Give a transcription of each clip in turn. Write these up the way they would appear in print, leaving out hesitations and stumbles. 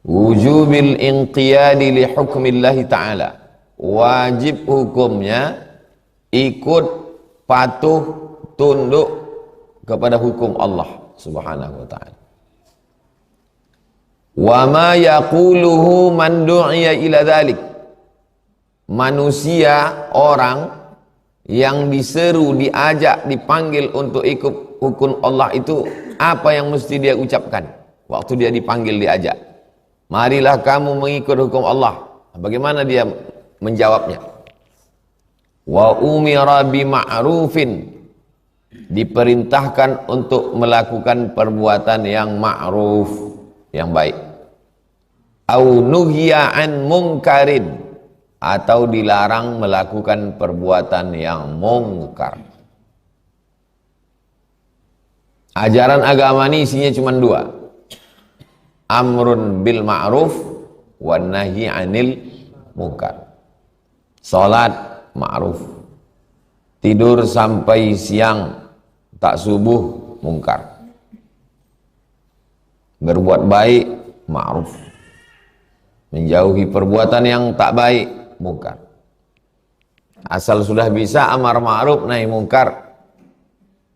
wujubil inqiyadi li hukmillahi ta'ala, wajib hukumnya ikut patuh tunduk kepada hukum Allah subhanahu wa ta'ala. Wa ma yaquluhu man du'iya ila dhalik, manusia, orang yang diseru, diajak, dipanggil untuk ikut hukum Allah itu, apa yang mesti dia ucapkan waktu dia dipanggil, diajak? Marilah kamu mengikut hukum Allah. Bagaimana dia menjawabnya? Wa umira bima'rufin, diperintahkan untuk melakukan perbuatan yang ma'ruf, yang baik. Au nuhiya an munkarin, atau dilarang melakukan perbuatan yang mungkar. Ajaran agama ini isinya cuma dua: amrun bil ma'ruf wa nahi anil munkar. Salat ma'ruf, tidur sampai siang tak subuh mungkar. Berbuat baik ma'ruf, menjauhi perbuatan yang tak baik mungkar. Asal sudah bisa amar ma'ruf nahi mungkar,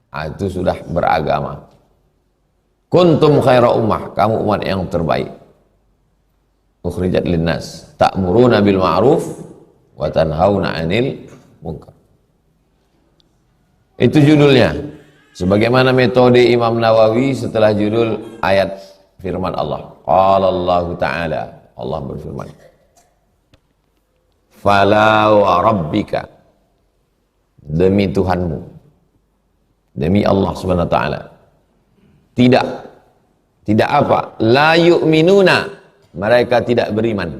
itu sudah beragama. Kuntum khaira ummah, kamu umat yang terbaik. Ukhrijat linnas ta'muruna bil ma'ruf wa tanhauna 'anil munkar. Itu judulnya. Sebagaimana metode Imam Nawawi setelah judul ayat firman Allah. Qala Allah Ta'ala, Allah berfirman, fala wa rabbika, demi Tuhanmu, demi Allah Subhanahu wa ta'ala, tidak apa? La yu'minuna, mereka tidak beriman.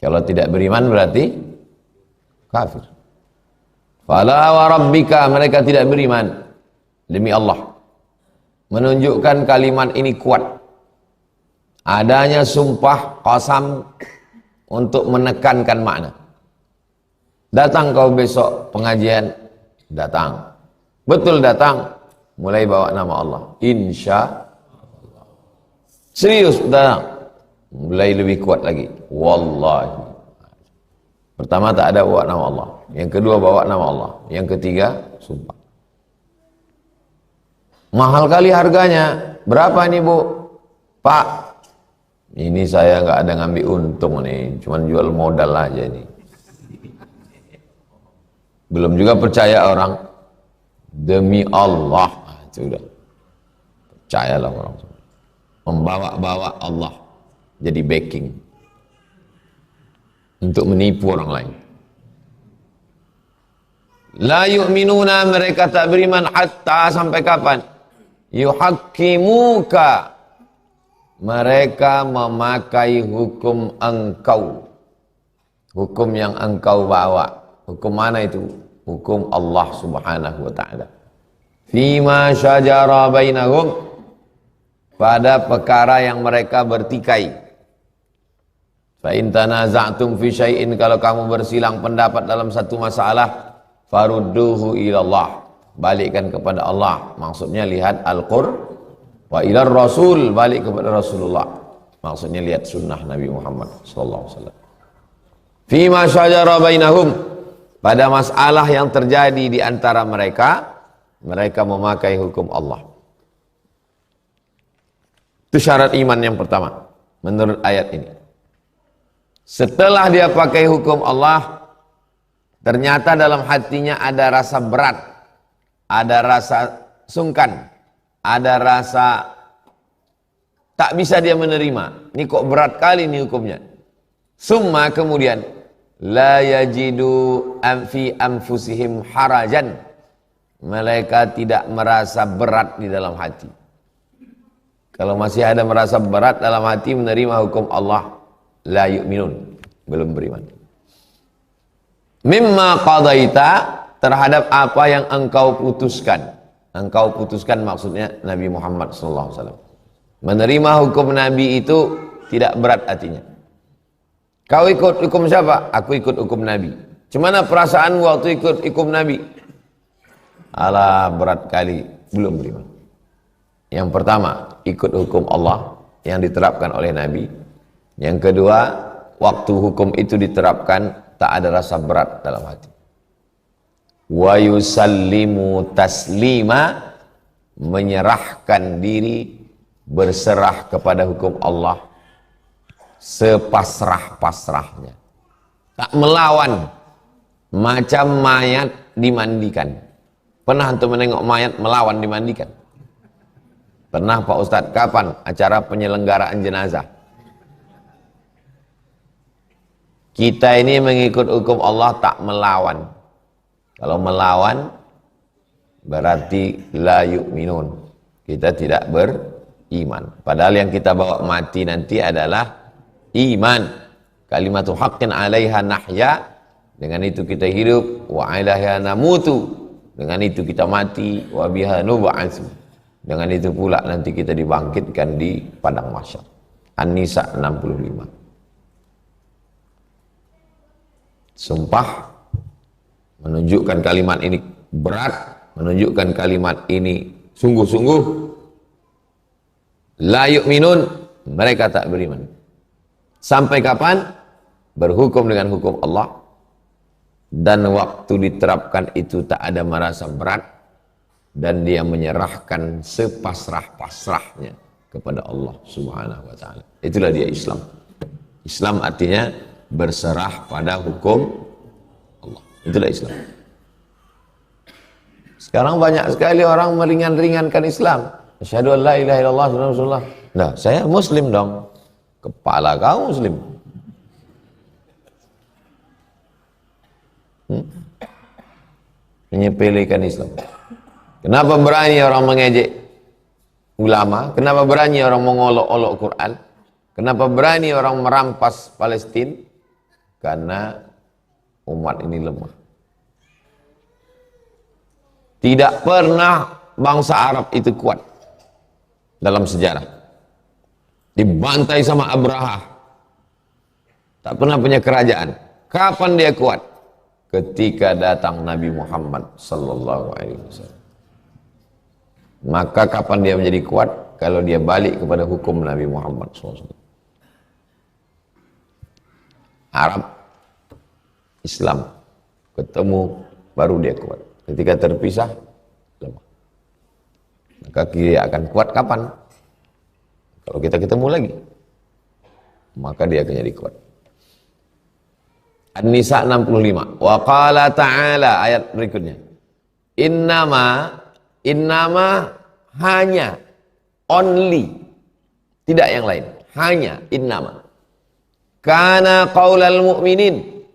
Kalau tidak beriman berarti kafir. Fala wa rabbika, mereka tidak beriman, demi Allah. Menunjukkan kalimat ini kuat. Adanya sumpah qasam untuk menekankan makna. Datang kau besok pengajian, datang. Betul datang, mulai bawa nama Allah. Insya Allah. Serius datang, mulai lebih kuat lagi. Wallahi. Pertama tak ada bawa nama Allah. Yang kedua bawa nama Allah. Yang ketiga sumpah. Mahal kali harganya. Berapa nih Bu? Pak, ini saya nggak ada ngambil untung nih, cuman jual modal aja nih. Belum juga percaya orang. Demi Allah, sudah. Percayalah orang. Membawa-bawa Allah jadi backing untuk menipu orang lain. La yu'minuna, mereka tak beriman hatta, sampai kapan? Yuhaqqimuka, mereka memakai hukum engkau, hukum yang engkau bawa. Hukum mana itu? Hukum Allah Subhanahu wa ta'ala. Fima syajara bainahum, pada perkara yang mereka bertikai. Fa in tanaza'tum fi syai'in, kalau kamu bersilang pendapat dalam satu masalah, farudduhu ilallah, balikkan kepada Allah. Maksudnya lihat Al-Qur'an, wa ilar Rasul, balik kepada Rasulullah. Maksudnya lihat sunnah Nabi Muhammad sallallahu alaihi wasallam. Fima syajara bainahum, pada masalah yang terjadi di antara mereka, mereka memakai hukum Allah. Itu syarat iman yang pertama menurut ayat ini. Setelah dia pakai hukum Allah, ternyata dalam hatinya ada rasa berat, ada rasa sungkan, ada rasa tak bisa dia menerima. Ini kok berat kali ini hukumnya. Summa, kemudian, la yajidu fi anfusihim harajan, mereka tidak merasa berat di dalam hati. Kalau masih ada merasa berat dalam hati menerima hukum Allah, la yu'minun, belum beriman. Mimma qadaita, terhadap apa yang engkau putuskan. Engkau putuskan maksudnya Nabi Muhammad SAW. Menerima hukum Nabi itu tidak berat hatinya. Kau ikut hukum siapa? Aku ikut hukum Nabi. Cumana perasaanmu waktu ikut hukum Nabi? Alah, berat kali, belum beriman. Yang pertama, ikut hukum Allah. yang diterapkan oleh Nabi. Yang kedua, waktu hukum itu diterapkan tak ada rasa berat dalam hati. Wa yusallimu taslima, menyerahkan diri, berserah kepada hukum Allah sepasrah-pasrahnya. Tak melawan, macam mayat dimandikan. Pernah antum menengok mayat melawan dimandikan? Pernah Pak Ustadz? Kapan acara penyelenggaraan jenazah? Kita ini mengikut hukum Allah, tak melawan. Kalau melawan berarti la yu'minun, kita tidak beriman. Padahal yang kita bawa mati nanti adalah iman. Kalimatu haqqin 'alaiha nahya, dengan itu kita hidup, wa 'alaiha namutu, dengan itu kita mati, wa biha nub'atsu, dengan itu pula nanti kita dibangkitkan di padang mahsyar. An-Nisa 65. Sumpah menunjukkan kalimat ini berat, menunjukkan kalimat ini sungguh-sungguh. La yu'minun, mereka tak beriman. Sampai kapan? Berhukum dengan hukum Allah, dan waktu diterapkan itu tak ada merasa berat, dan dia menyerahkan sepasrah-pasrahnya kepada Allah Subhanahu wa ta'ala. Itulah dia Islam. Islam artinya berserah pada hukum Allah. Itulah Islam. Sekarang banyak sekali orang meringan-ringankan Islam. Asyhadu an la ilaha illallah Rasulullah. Nah, saya muslim dong. Kepala kau muslim. Menyepelekan Islam. Kenapa berani orang mengejek ulama? Kenapa berani orang mengolok-olok Quran? Kenapa berani orang merampas Palestina? Karena umat ini lemah. Tidak pernah bangsa Arab itu kuat dalam sejarah. Dibantai sama Abraha, tak pernah punya kerajaan. Kapan dia kuat? Ketika datang Nabi Muhammad sallallahu alaihi wasallam. Maka kapan dia menjadi kuat? Kalau dia balik kepada hukum Nabi Muhammad SAW. Arab, Islam ketemu baru dia kuat. Ketika terpisah, lemah. Maka dia akan kuat kapan? Kalau kita ketemu lagi, maka dia akan jadi kuat. An-Nisa 65. Wa qala ta'ala, ayat berikutnya. Innama hanya, only, tidak yang lain, hanya, innama. Kana qaulal mu'minin,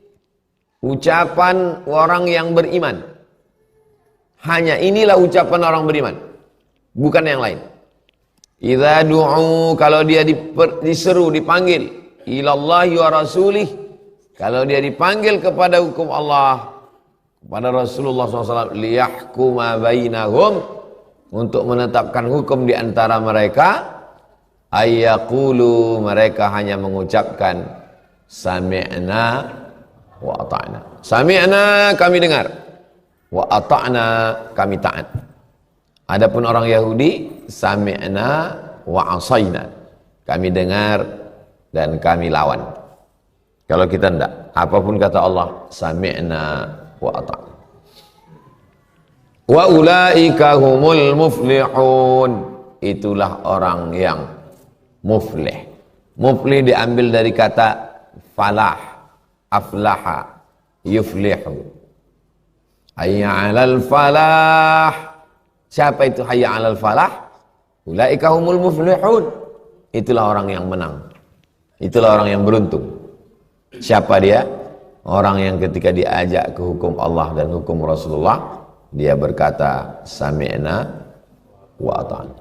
ucapan orang yang beriman. Hanya inilah ucapan orang beriman, bukan yang lain. Idza du'u, kalau dia diseru, dipanggil, ilallahi wa rasulih, kalau dia dipanggil kepada hukum Allah, kepada Rasulullah SAW, liyahkuma bainahum, untuk menetapkan hukum di antara mereka, ayyaqulu, mereka hanya mengucapkan sami'na wa ata'na. Sami'na, kami dengar, wa ata'na, kami taat. Adapun orang Yahudi, sami'na wa asayna, kami dengar dan kami lawan. Kalau kita tidak, apapun kata Allah, sami'na wa ata'na. Wa ulaika humul muflihun, itulah orang yang muflih. Muflih diambil dari kata falah, aflaha, yuflihu. Hayya 'alal falah. Siapa itu hayya 'alal falah? Ulaika humul muflihun. Itulah orang yang menang. Itulah orang yang beruntung. Siapa dia? Orang yang ketika diajak ke hukum Allah dan hukum Rasulullah, dia berkata sami'na wa ata'na.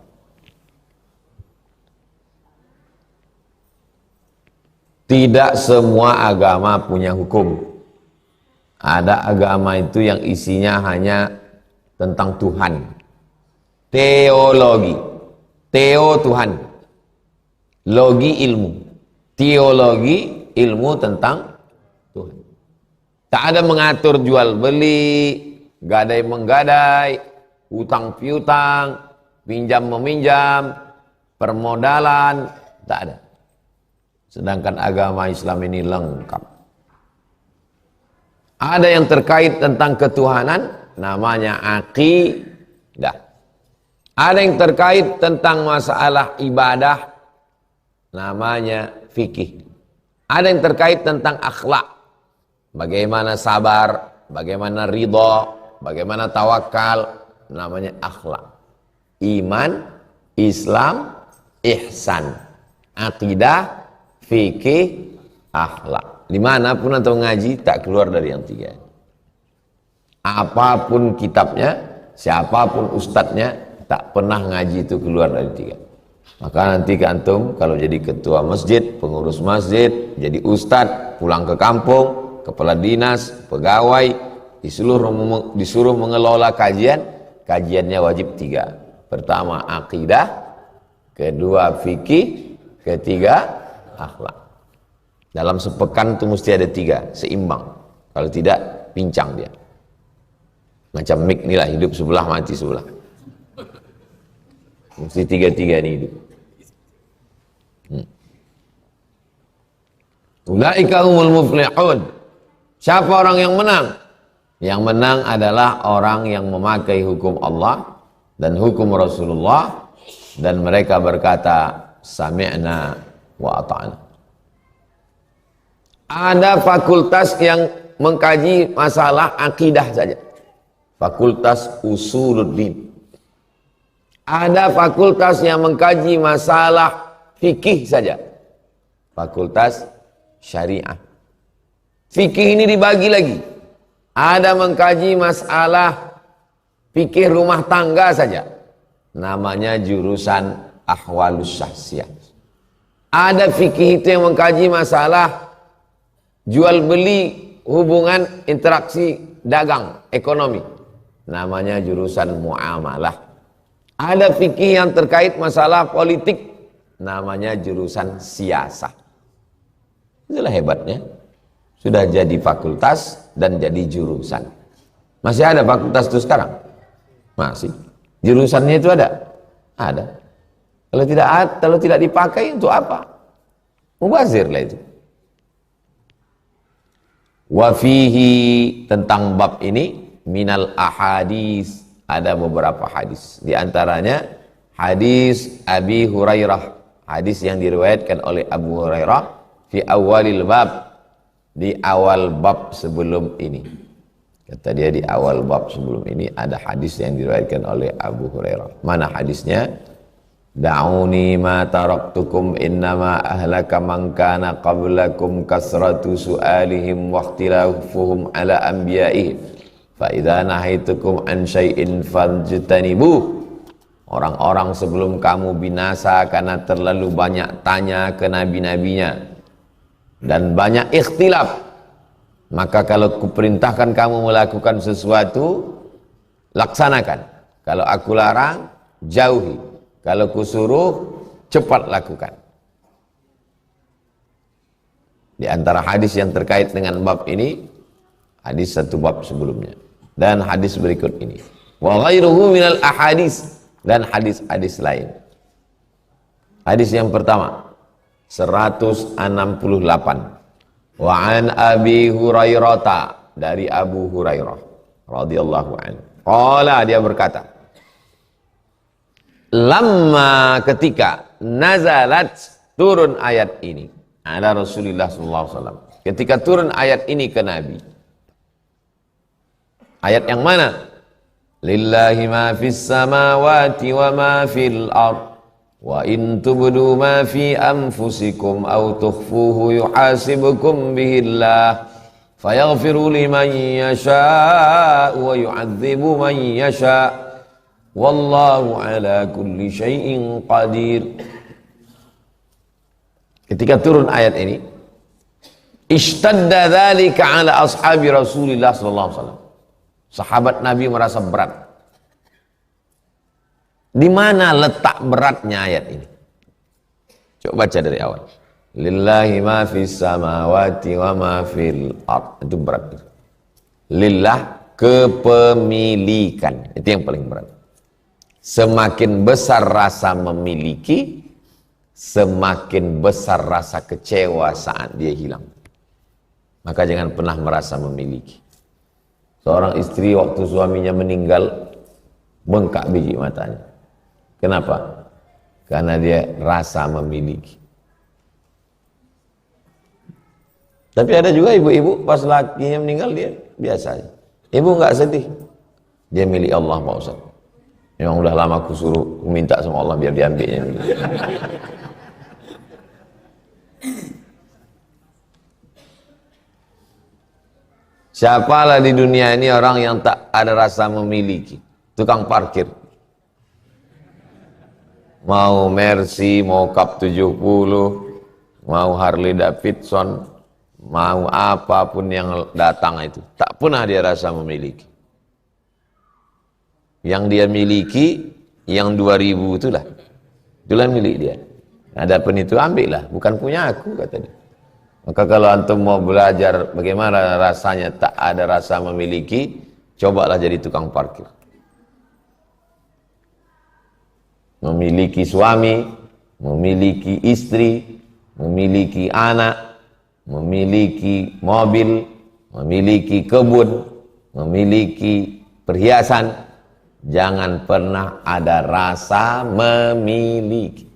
Tidak semua agama punya hukum. Ada agama itu yang isinya hanya tentang Tuhan. Teologi. Teo Tuhan. Logi ilmu. Teologi ilmu tentang Tuhan. Tak ada mengatur jual beli, gadai menggadai, hutang piutang, pinjam meminjam, permodalan, Tak ada. Sedangkan agama Islam ini lengkap. Ada yang terkait tentang ketuhanan, namanya aqidah. Ada yang terkait tentang masalah ibadah, namanya fikih. Ada yang terkait tentang akhlak, bagaimana sabar, bagaimana ridha, bagaimana tawakal, namanya akhlak. Iman, Islam, ihsan, akidah, fikih, akhlak. Dimanapun atau ngaji tak keluar dari yang tiga. Apapun kitabnya, siapapun ustadznya, tak pernah ngaji itu keluar dari tiga. Maka nanti antum kalau jadi ketua masjid, pengurus masjid, jadi ustadz, pulang ke kampung, kepala dinas, pegawai, disuruh mengelola kajian, kajiannya wajib tiga. Pertama akidah, kedua fikih, ketiga akhlak. Dalam sepekan itu mesti ada tiga, seimbang. Kalau tidak, pincang dia. Macam mik inilah, hidup sebelah, mati sebelah. Mesti tiga-tiga ini hidup. Ulaika humul muflihun. Siapa orang yang menang? Yang menang adalah orang yang memakai hukum Allah dan hukum Rasulullah, dan mereka berkata sami'na wa ata'na. Ada fakultas yang mengkaji masalah akidah saja, fakultas usuluddin. Ada fakultas yang mengkaji masalah fikih saja, fakultas syariah. Fikih ini dibagi lagi, ada mengkaji masalah fikih rumah tangga saja, namanya jurusan ahwalus syahsiyah. Ada fikih itu yang mengkaji masalah jual beli, hubungan interaksi dagang, ekonomi, namanya jurusan muamalah. Ada fikih yang terkait masalah politik, namanya jurusan siasah. Itulah hebatnya, sudah jadi fakultas dan jadi jurusan. Masih ada fakultas itu sekarang? Masih. Jurusannya itu ada? Ada. Kalau tidak dipakai untuk apa? Mubazir lah itu. Wafihi, tentang bab ini, minal ahadis, ada beberapa hadis. Di antaranya hadis Abi Hurairah, hadis yang diriwayatkan oleh Abu Hurairah fi awalil bab, di awal bab sebelum ini. Kata dia di awal bab sebelum ini ada hadis yang diriwayatkan oleh Abu Hurairah. Mana hadisnya? Da'uni ma taraktukum innama ahlaka man kana qablakum kasratu su'alihim wa ikhtilafuhum ala anbiya'ihim fa idza nahaitukum an syai'in fajtanibuh. Orang-orang sebelum kamu binasa karena terlalu banyak tanya ke nabi-nabinya dan banyak ikhtilaf. Maka kalau kuperintahkan kamu melakukan sesuatu, laksanakan. Kalau aku larang, jauhi. Kalau kusuruh, cepat lakukan. Di antara hadis yang terkait dengan bab ini, hadis satu bab sebelumnya, dan hadis berikut ini. Wa ghairuhu minal ahadis, dan hadis-hadis lain. Hadis yang pertama 168. Wa an Abi Hurairah, dari Abu Hurairah radhiyallahu anhu. Qala, dia berkata, lamma, ketika nazalat, turun ayat ini, ada Rasulullah SAW. Ketika turun ayat ini ke Nabi. Ayat yang mana? Lillahi ma fis samawati wa ma fil ard. Wa in tubdu ma fi anfusikum aw tukhfuhu yuhasibukum bihillah. Fayaghfiru liman yasha' wa yu'adzibu man yasha'. Wallahu ala kulli syai'in qadir. Ketika turun ayat ini, ishtadda dzalika ala ashabi Rasulillah sallallahu alaihi wasallam. Sahabat Nabi merasa berat. Di mana letak beratnya ayat ini? Coba baca dari awal. Lillahi ma fis samawati wa ma fil ard. Itu berat. Lillah, kepemilikan. Itu yang paling berat. Semakin besar rasa memiliki, semakin besar rasa kecewa saat dia hilang. Maka jangan pernah merasa memiliki. Seorang istri waktu suaminya meninggal, bengkak biji matanya. Kenapa? Karena dia rasa memiliki. Tapi ada juga ibu-ibu pas lakinya meninggal dia biasa aja. Ibu nggak sedih. Dia milik Allah Pak Ustaz. Memang udah lama aku suruh minta sama Allah biar diambilnya. Siapalah di dunia ini orang yang tak ada rasa memiliki? Tukang parkir. Mau Mercy, mau Cup 70, mau Harley Davidson, mau apapun yang datang itu, tak pernah dia rasa memiliki. Yang dia miliki, yang 2000 itulah milik dia. Adapun itu ambillah, bukan punya aku, kata dia. Maka kalau antum mau belajar bagaimana rasanya tak ada rasa memiliki, cobalah jadi tukang parkir. Memiliki suami, memiliki istri, memiliki anak, memiliki mobil, memiliki kebun, memiliki perhiasan. Jangan pernah ada rasa memiliki.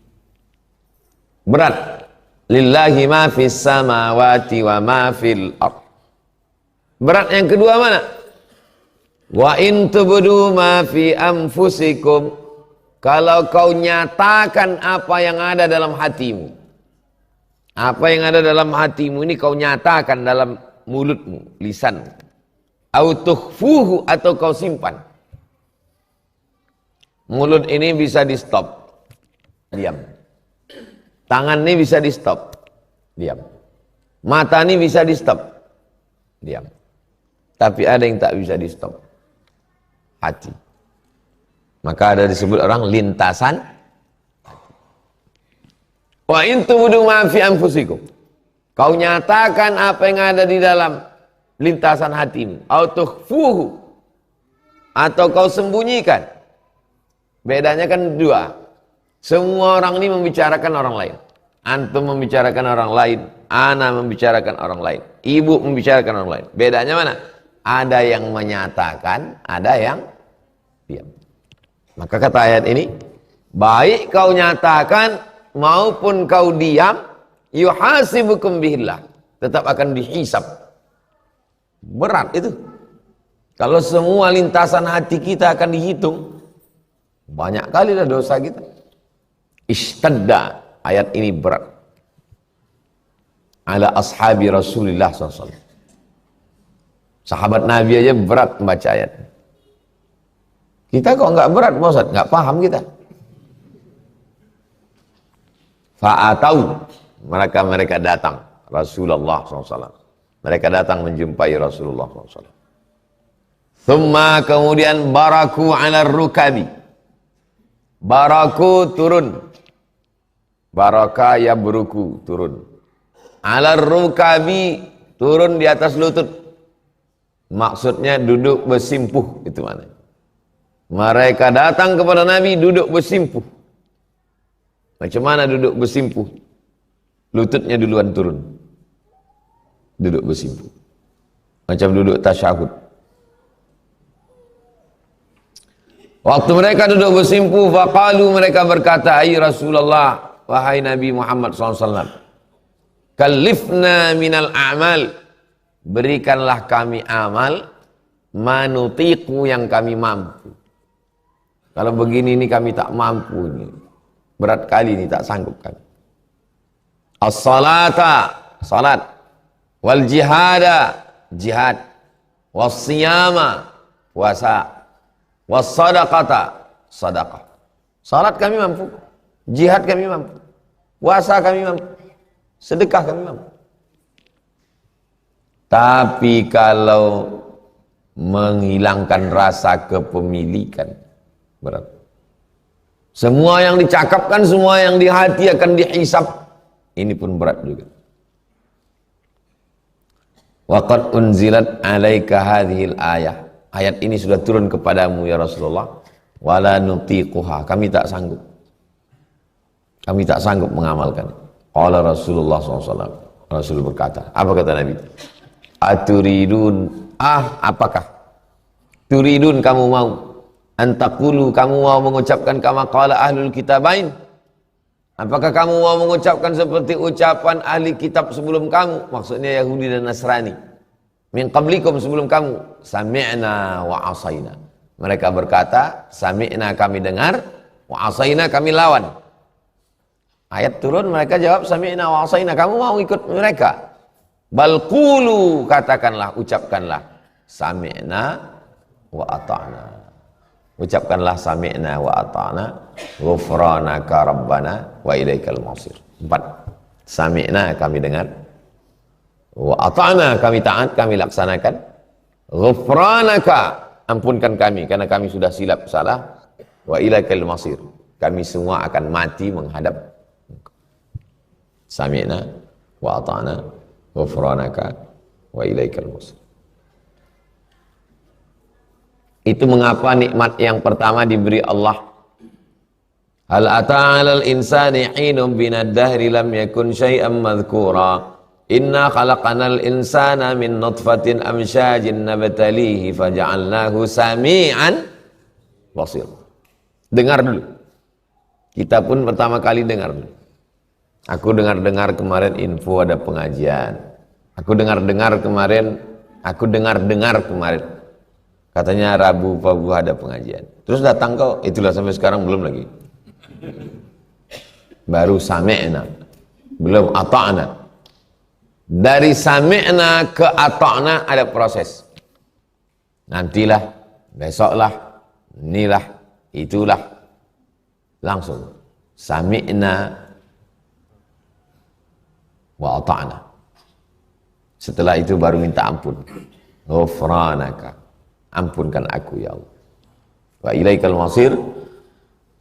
Berat. Lillahi ma fis samawati wa ma fil ard. Berat yang kedua mana? Wa in tubdu ma fi anfusikum. Kalau kau nyatakan apa yang ada dalam hatimu. Apa yang ada dalam hatimu ini kau nyatakan dalam mulutmu, lisanmu. Au tukhfuhu, atau kau simpan. Mulut ini bisa di stop, diam. Tangan ini bisa di stop, diam. Mata ini bisa di stop, diam. Tapi ada yang tak bisa di stop, hati. Maka ada disebut orang lintasan. Wa in tubdu ma fi anfusikum. Kau nyatakan apa yang ada di dalam lintasan hatimu. Au tukhfuhu, atau kau sembunyikan. Bedanya kan dua. Semua orang ini membicarakan orang lain. Antum membicarakan orang lain, ana membicarakan orang lain, ibu membicarakan orang lain. Bedanya mana? Ada yang menyatakan, ada yang diam. Maka kata ayat ini, baik kau nyatakan maupun kau diam, yuhasibukum bihillah, tetap akan dihisab. Berat itu. Kalau semua lintasan hati kita akan dihitung, banyak kali lah dosa kita. Ishtadda, ayat ini berat. Ala ashabi Rasulullah SAW. Sahabat Nabi aja berat membaca ayat. Kita kok nggak berat, Ustaz? Nggak paham kita. Fa'atau, mereka datang Rasulullah SAW. Mereka datang menjumpai Rasulullah SAW. Thumma, kemudian baraku ala rukabi. Baraku turun. Baraka yabruku turun. Ala rukabi, turun di atas lutut. Maksudnya duduk bersimpuh, itu mana? Mereka datang kepada Nabi duduk bersimpuh. Macam mana duduk bersimpuh? Lututnya duluan turun. Duduk bersimpuh. Macam duduk tasyahud. Waktu mereka duduk bersimpuh, faqalu, mereka berkata, ay Rasulullah, wahai Nabi Muhammad SAW, kalifna minal a'mal, berikanlah kami amal, manutiku, yang kami mampu. Kalau begini ini kami tak mampu ini. Berat kali ini, tak sanggup kami. As-salata, salat. Wal jihada, jihad. Was siyama, puasa. Was sadaqata, sadaqah. Salat kami mampu. Jihad kami mampu. Puasa kami mampu. Sedekah kami mampu. Tapi kalau menghilangkan rasa kepemilikan, berat. Semua yang dicakapkan, semua yang di hati akan dihisab. Ini pun berat juga. Waqad unzilat alaika hadhil ayah. Ayat ini sudah turun kepadamu ya Rasulullah. Wala nutiquha, kami tak sanggup. Kami tak sanggup mengamalkan. Qala Rasulullah SAW. Rasul berkata, apa kata Nabi? Aturidun, apakah? Turidun, kamu mau? Antakulu, kamu mau mengucapkan kama qala ahlul kitabain? Apakah kamu mau mengucapkan seperti ucapan ahli kitab sebelum kamu? Maksudnya Yahudi dan Nasrani. Min qablikum, sebelum kamu. Sami'na wa asaina. Mereka berkata, sami'na, kami dengar, wa asaina, kami lawan. Ayat turun, mereka jawab, sami'na wa asaina, kamu mau ikut mereka? Bal qulu, katakanlah, ucapkanlah, sami'na wa ata'na. Ucapkanlah sami'na wa ata'na, ghufranaka rabbana wa ilaikal masir. 4. Sami'na, kami dengar, wa ata'na, kami taat, kami laksanakan, ghufranaka, ampunkan kami karena kami sudah silap salah, wa ilaikal masir, kami semua akan mati menghadap. Sami'na wa ata'na ghufranaka wa ilaikal masir. Itu mengapa nikmat yang pertama diberi Allah. Hal ata'alal insani hinum binad dahri lam yakun syai'an madhkura. Inna khalaqanal insana min nutfatin amsyajin nabtalihi faja'alnahu sami'an basir. Dengar dulu. Kita pun pertama kali dengar dulu. Aku dengar-dengar kemarin info ada pengajian. Aku dengar-dengar kemarin. Katanya Rabu ada pengajian. Terus datang kau, itulah sampai sekarang belum lagi. Baru sami'na, belum ata'na. Dari sami'na ke ata'na ada proses. Nantilah, besoklah, inilah, itulah. Langsung. Sami'na wa ata'na. Setelah itu baru minta ampun. Ghufranaka, ampunkan aku ya Allah. Wa ilaikal masir,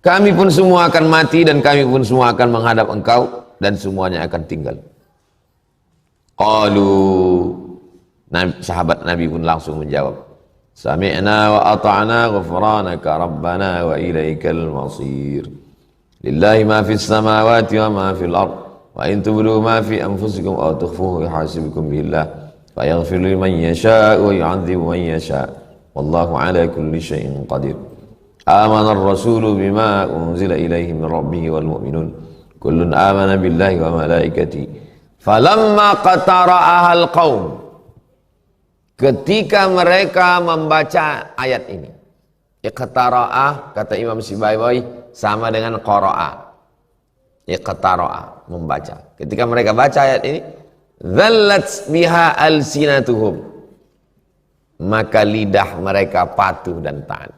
kami pun semua akan mati dan kami pun semua akan menghadap engkau dan semuanya akan tinggal. Qalu, sahabat Nabi pun langsung menjawab, sami'na wa ata'na ghufranaka rabbana wa ilaikal masir. Lillahi ma fis samawati wa ma fil ard. Wa in tubdu ma fi anfusikum aw tukhfuhu yuhasibukum billah fa yaghfiru liman yasha' wa yu'adzibu man yasha'. Wallahu ala kulli syai'in qadir. Amana ar-rasulu bima unzila ilaihi min rabbih wal mu'minun. Kullun amana billahi wa malaikatihi. Falamma qatara'ahal qaum. Ketika mereka membaca ayat ini. Iqtara'ah, kata Imam Sibawayh, sama dengan qara'a. Iqtara'a, membaca. Ketika mereka baca ayat ini, dzallat biha alsinatuhum, maka lidah mereka patuh dan taat.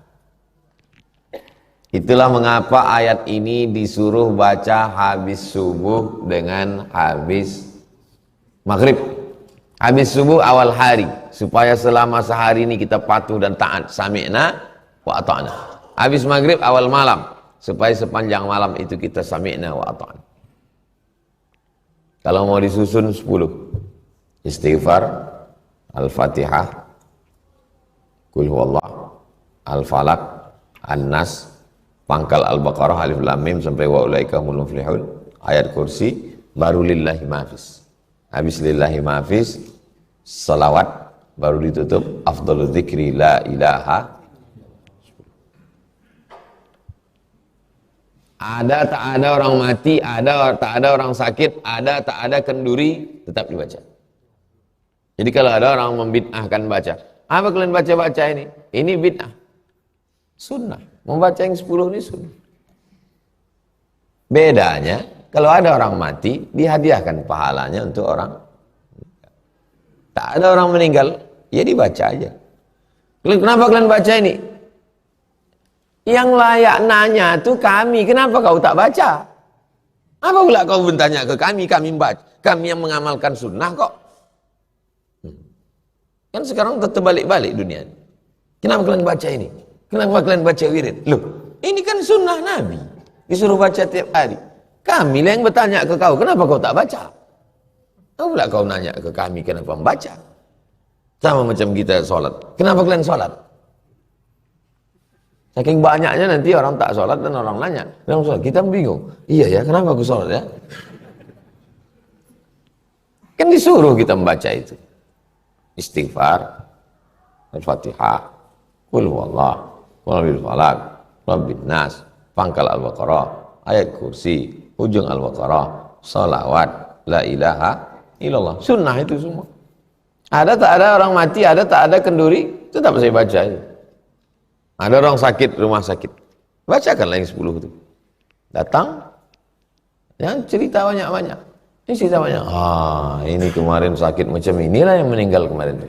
Itulah mengapa ayat ini disuruh baca habis subuh dengan habis maghrib. Habis subuh awal hari, supaya selama sehari ini kita patuh dan taat. Sami'na wa ata'na. Habis maghrib awal malam, supaya sepanjang malam itu kita sami'na wa ata'na. Kalau mau disusun 10. Istighfar, Al-Fatihah, Qul huwallah, Al-Falaq, An-Nas, pangkal Al-Baqarah, Alif Lam Mim sampai wa ulaika humul muflihun, ayat kursi, baru lillahi mafis. Habis lillahi mafis, salawat, baru ditutup afdhalul dzikri la ilaha. Ada tak ada orang mati, ada tak ada orang sakit, ada tak ada kenduri, tetap dibaca. Jadi kalau ada orang membid'ahkan baca, apa kalian baca-baca ini? Ini bid'ah. Sunnah. Membaca yang 10 ini sunnah. Bedanya, kalau ada orang mati, dihadiahkan pahalanya untuk orang. Tak ada orang meninggal, ya dibaca aja. Kenapa kalian baca ini? Yang layak nanya itu kami, kenapa kau tak baca? Apa pula kau bertanya ke kami baca, kami yang mengamalkan sunnah kok. Kan sekarang terbalik-balik dunia. Kenapa kalian baca ini? Kenapa kalian baca wirid? Loh, ini kan sunnah Nabi, disuruh baca tiap hari. Kami yang bertanya ke kau, kenapa kau tak baca? Apa pula kau nanya ke kami, kenapa membaca? Sama macam kita sholat. Kenapa kalian sholat? Saking banyaknya nanti orang tak sholat dan orang nanya, orang sholat, kita bingung. Iya ya, kenapa aku sholat ya? Kan disuruh kita membaca itu. Istighfar, Al-Fatihah, Qul huwallah, Rabbil falaq, Rabbin nas, pangkal Al-Baqarah, ayat kursi, ujung Al-Baqarah, salawat, la ilaha illallah. Sunnah itu semua. Ada tak ada orang mati, ada tak ada kenduri, tetap saya baca itu. Ada orang sakit, rumah sakit, bacakanlah yang 10 itu. Datang, yang cerita banyak-banyak. Ini cerita banyak. Ini kemarin sakit macam inilah yang meninggal kemarin.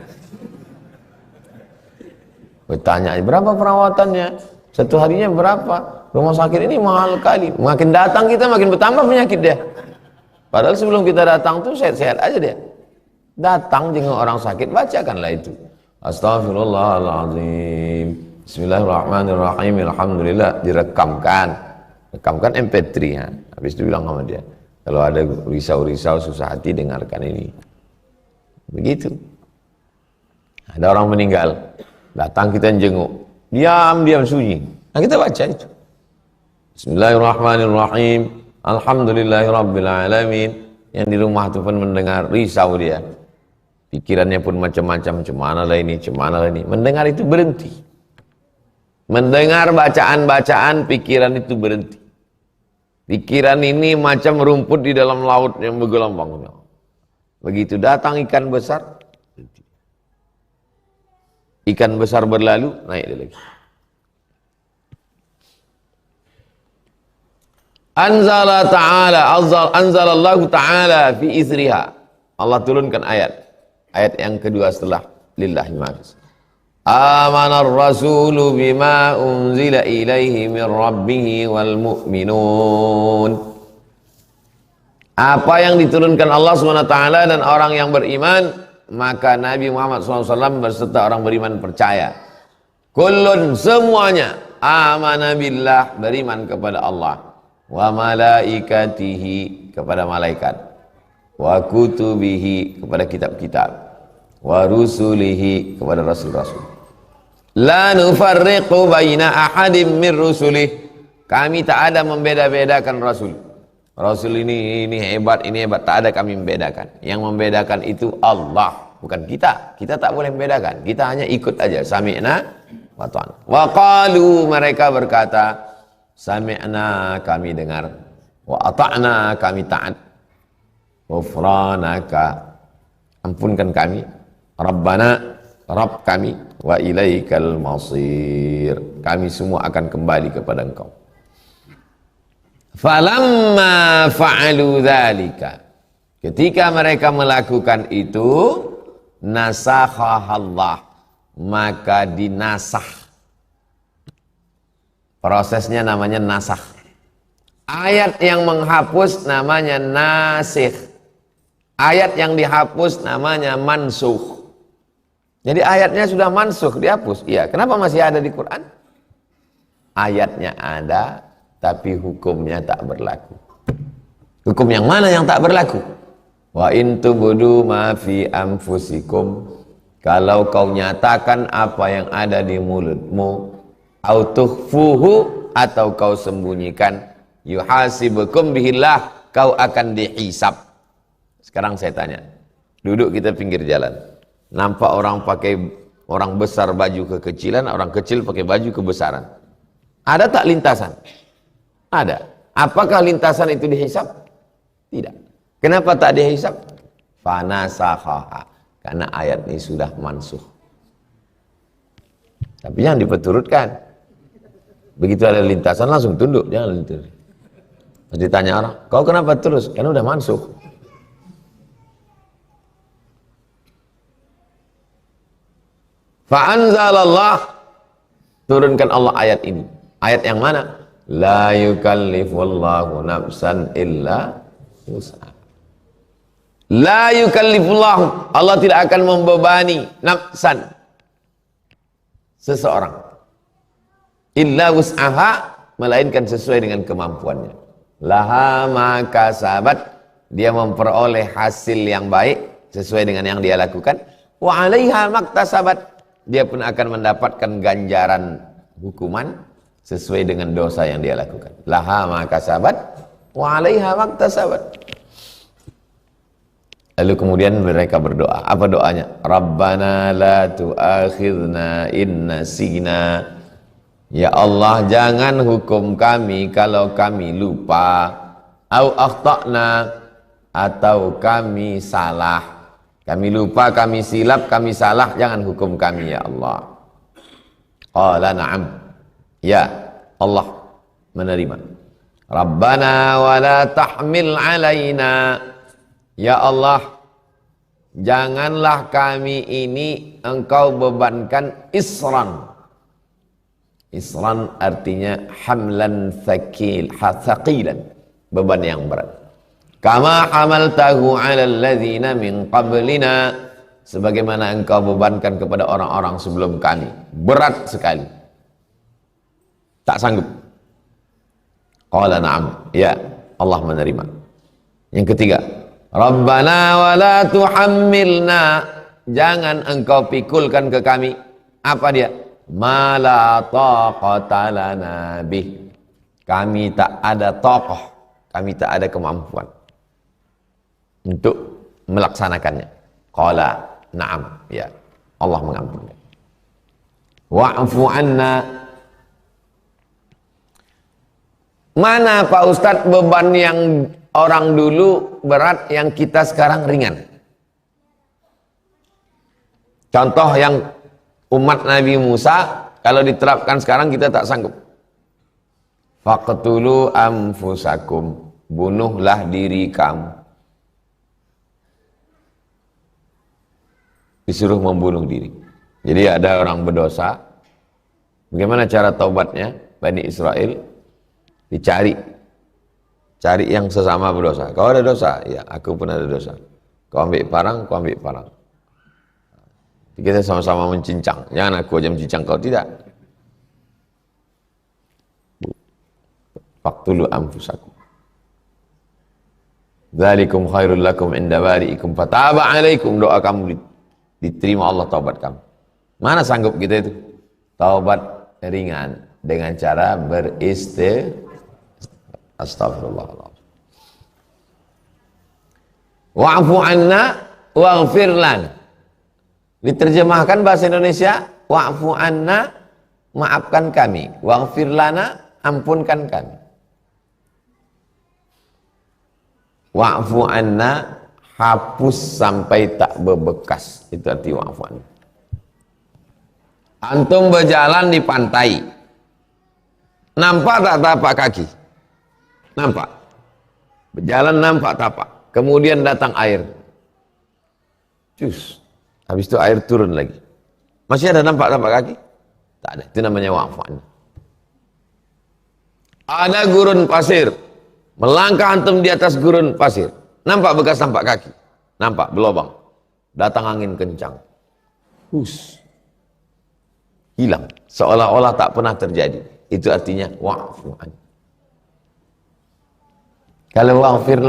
Bertanya, berapa perawatannya? Satu harinya berapa? Rumah sakit ini mahal kali. Makin datang kita makin bertambah penyakit dia. Padahal sebelum kita datang tuh sehat-sehat aja dia. Datang jenguk orang sakit, bacakanlah itu. Astaghfirullahaladzim. Bismillahirrahmanirrahim. Alhamdulillah. Direkamkan. Rekamkan MP3 ya. Habis itu bilang sama dia, kalau ada risau-risau susah hati dengarkan ini. Begitu. Ada orang meninggal, datang kita jenguk, diam sunyi. Nah kita baca itu. Bismillahirrahmanirrahim. Alhamdulillahirabbil alamin. Yang di rumah itu pun mendengar, risau dia. Pikirannya pun macam-macam, cemana lah ini. Mendengar itu berhenti. Mendengar bacaan-bacaan, pikiran itu berhenti. Pikiran ini macam rumput di dalam laut yang bergelombang. Begitu datang ikan besar, ikan besar berlalu, naik dia lagi. Anzalallahu ta'ala fi isriha. Allah turunkan ayat yang kedua setelah lillahi ma'afis. Amanar rasulu bima unzila ilaihi min rabbihi wal mu'minun. Apa yang diturunkan Allah SWT dan orang yang beriman, maka Nabi Muhammad SAW berserta orang beriman percaya. Kullun, semuanya, amana billah, beriman kepada Allah, wa malaikatihi, kepada malaikat, wa kutubihi, kepada kitab-kitab, wa rusulihi, kepada rasul-rasul. La nufarriqu baina ahadim min rusulih. Kami tak ada membeda-bedakan rasul. Rasul ini hebat, ini hebat, tak ada kami membedakan. Yang membedakan itu Allah, bukan kita. Kita tak boleh membedakan. Kita hanya ikut aja. Sami'na wa ta'ana. Wa qalu, mereka berkata, sami'na, kami dengar, wa ata'na, kami taat, ghufranaka, ampunkan kami, Rabbana, Rabb kami, wa ilaikal masir, kami semua akan kembali kepada Engkau. Falamma fa'alu dzalika, ketika mereka melakukan itu, nasakhahallah, maka dinasah. Prosesnya namanya nasakh. Ayat yang menghapus namanya nasikh. Ayat yang dihapus namanya mansukh. Jadi ayatnya sudah mansukh, dihapus. Iya, kenapa masih ada di Quran? Ayatnya ada, tapi hukumnya tak berlaku. Hukum yang mana yang tak berlaku? Wa in tubdu ma fi anfusikum, kalau kau nyatakan apa yang ada di mulutmu, au tukhfuhu, atau kau sembunyikan, yuhasibukum bihillah, kau akan dihisab. Sekarang saya tanya, duduk kita pinggir jalan, nampak orang besar baju kekecilan, orang kecil pakai baju kebesaran. Ada tak lintasan? Ada. Apakah lintasan itu dihisab? Tidak. Kenapa tak dihisab? Fanasakhaha, karena ayat ini sudah mansukh. Tapi jangan diperturutkan. Begitu ada lintasan langsung tunduk, jangan lintas. Ditanya orang, kau kenapa terus? Karena udah mansukh. Fa'anzalallah, turunkan Allah ayat ini. Ayat yang mana? La yukallifullahu nafsan illa wus'aha. La yukallifullahu, Allah tidak akan membebani nafsan, seseorang, illa wus'aha, melainkan sesuai dengan kemampuannya. Laha ma kasabat, dia memperoleh hasil yang baik sesuai dengan yang dia lakukan. Wa 'alaiha maktasabat, dia pun akan mendapatkan ganjaran hukuman sesuai dengan dosa yang dia lakukan. Laha ma kasabat wa 'alaiha maktasabat. Lalu kemudian mereka berdoa. Apa doanya? Rabbana la tu'akhidna in nasina. Ya Allah, jangan hukum kami kalau kami lupa. Au akhtana, atau kami salah. Kami lupa, kami silap, kami salah, jangan hukum kami ya Allah. Qala na'am. Ya, Allah menerima. Rabbana wa la tahmil alaina. Ya Allah, janganlah kami ini engkau bebankan isran. Isran artinya hamlan thaqilan, beban yang berat. Kama hamaltahu 'alal ladzina min qablina, sebagaimana engkau bebankan kepada orang-orang sebelum kami. Berat sekali. Tak sanggup. Qala na'am. Ya, Allah menerima. Yang ketiga, Rabbana wa la tuhammilna, jangan engkau pikulkan ke kami. Apa dia? Ma la taqata lana bih. Kami tak ada taqah, kami tak ada kemampuan untuk melaksanakannya. Qala na'am. Ya, Allah mengampuni. Wa'fu anna. Mana Pak Ustadz beban yang orang dulu berat, yang kita sekarang ringan? Contoh yang umat Nabi Musa, kalau diterapkan sekarang kita tak sanggup. Faqtulu anfusakum, bunuhlah diri kamu. Disuruh membunuh diri. Jadi ada orang berdosa, bagaimana cara taubatnya? Bani Israel dicari, cari yang sesama berdosa. Kau ada dosa? Ya, aku pun ada dosa. Kau ambil parang, kau ambil parang. Kita sama-sama mencincang. Jangan aku aja mencincang kau, tidak. Faqtulu anfusakum. Dzalikum khairul lakum inda bari'ikum fataba 'alaikum. Doa kamu diterima Allah, taubat kamu. Mana sanggup kita itu? Taubat ringan dengan cara Astagfirullahaladzim. Wa'fu anna waghfir lana. Diterjemahkan bahasa Indonesia, wa'fu anna, maafkan kami. Waghfir lana, ampunkan kami. Wa'fu anna, hapus sampai tak berbekas. Itu arti wa'fu anna. Antum berjalan di pantai, nampak tak tapak kaki? Nampak. Berjalan nampak tapak. Kemudian datang air. Cus. Habis itu air turun lagi. Masih ada nampak tapak kaki? Tak ada. Itu namanya wa'fu anna. Ada gurun pasir. Melangkah antum di atas gurun pasir. Nampak bekas tapak kaki? Nampak, berlubang. Datang angin kencang. Hilang. Seolah-olah tak pernah terjadi. Itu artinya wa'fu anna. Kalau waghfir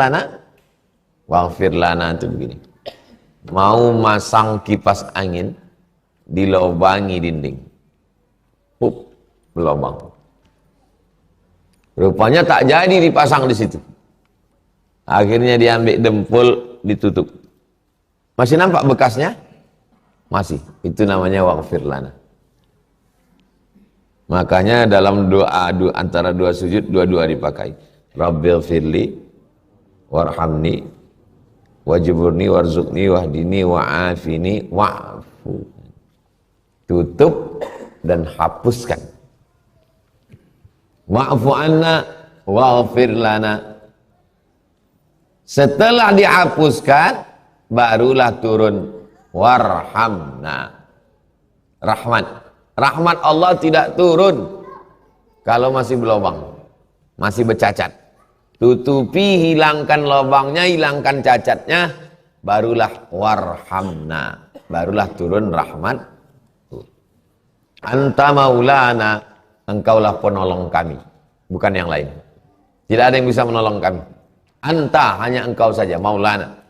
lana itu begini. Mau masang kipas angin, dilobangi dinding. Berlubang. Rupanya tak jadi dipasang di situ. Akhirnya diambil dempul, ditutup. Masih nampak bekasnya? Masih. Itu namanya waghfir lana. Makanya dalam doa antara dua sujud, dua-dua dipakai. Rabbil firli warhamni wajburni warzuqni wahdini wa'afini wa'fu. Tutup dan hapuskan. Wa'fu anna waghfir lana. Setelah dihapuskan, barulah turun warhamna. Rahmat. Rahmat Allah tidak turun kalau masih berlubang, masih bercacat. Tutupi, hilangkan lubangnya, hilangkan cacatnya, barulah warhamna, barulah turun rahmat. Anta maulana, engkaulah penolong kami, bukan yang lain. Tidak ada yang bisa menolong kami. Anta, hanya engkau saja, maulana.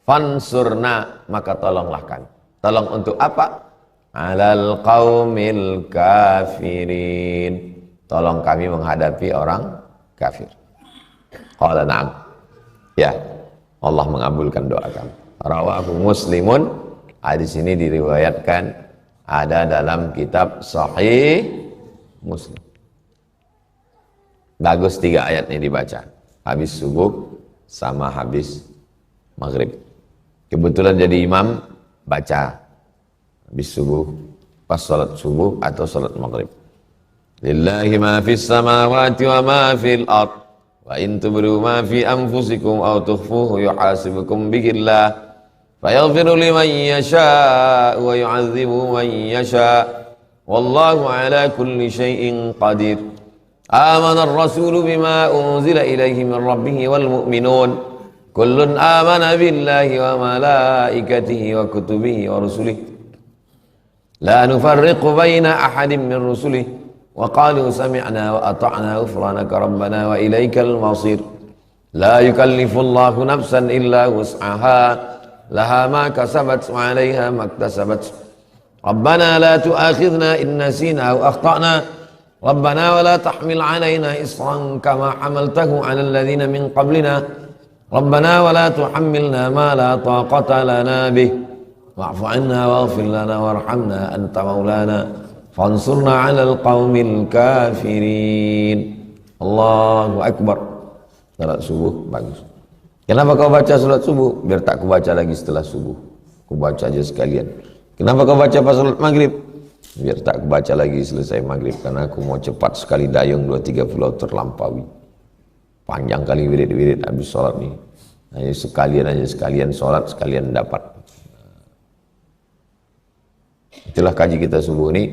Fansurna, maka tolonglah kami. Tolong untuk apa? Alal qaumil kafirin, tolong kami menghadapi orang kafir. Qala na'am. Ya, Allah mengabulkan doa kami. Rawahu Muslimun. Hadis ini diriwayatkan ada dalam kitab Sahih Muslim. Bagus 3 ayat ini dibaca. Habis subuh sama habis maghrib. Kebetulan jadi imam, baca habis subuh, pas salat subuh atau salat maghrib. Lillahi ma fis samawati wa ma fil ard wa in tubdu ma fi anfusikum aw tukhfuhu yuhasibukum bihillah fayaghfiru liman yasha wa yu'adzibu man yasha wallahu ala kulli syai'in qadir. Amana ar-rasulu bima unzila ilaihi min rabbih wal mu'minun kullun amana billahi wa malaikatihi wa kutubihi wa rusulihi la nufarriqu baina ahadin min rusulihi وقالوا سمعنا وأطعنا غفرانك ربنا وإليك المصير لا يكلف الله نفسا إلا وسعها لها ما كسبت وعليها ما اكتسبت ربنا لا تؤاخذنا إن نسينا أو أخطأنا ربنا ولا تحمل علينا إصرا كما حملته على الذين من قبلنا ربنا ولا تحملنا ما لا طاقة لنا به واعف عنا واغفر لنا وارحمنا أنت مولانا fansurna 'alal qaumil kafirin. Allahu akbar. Salat subuh bagus. Kenapa kau baca salat subuh? Biar tak kubaca lagi setelah subuh. Kubaca aja sekalian. Kenapa kau baca pas salat maghrib? Biar tak kubaca lagi selesai maghrib, karena aku mau cepat sekali dayung 2-3 pulau terlampaui. Panjang kali wirid-wirid habis salat nih. Hanya sekalian salat, sekalian dapat. Itulah kaji kita subuh ini.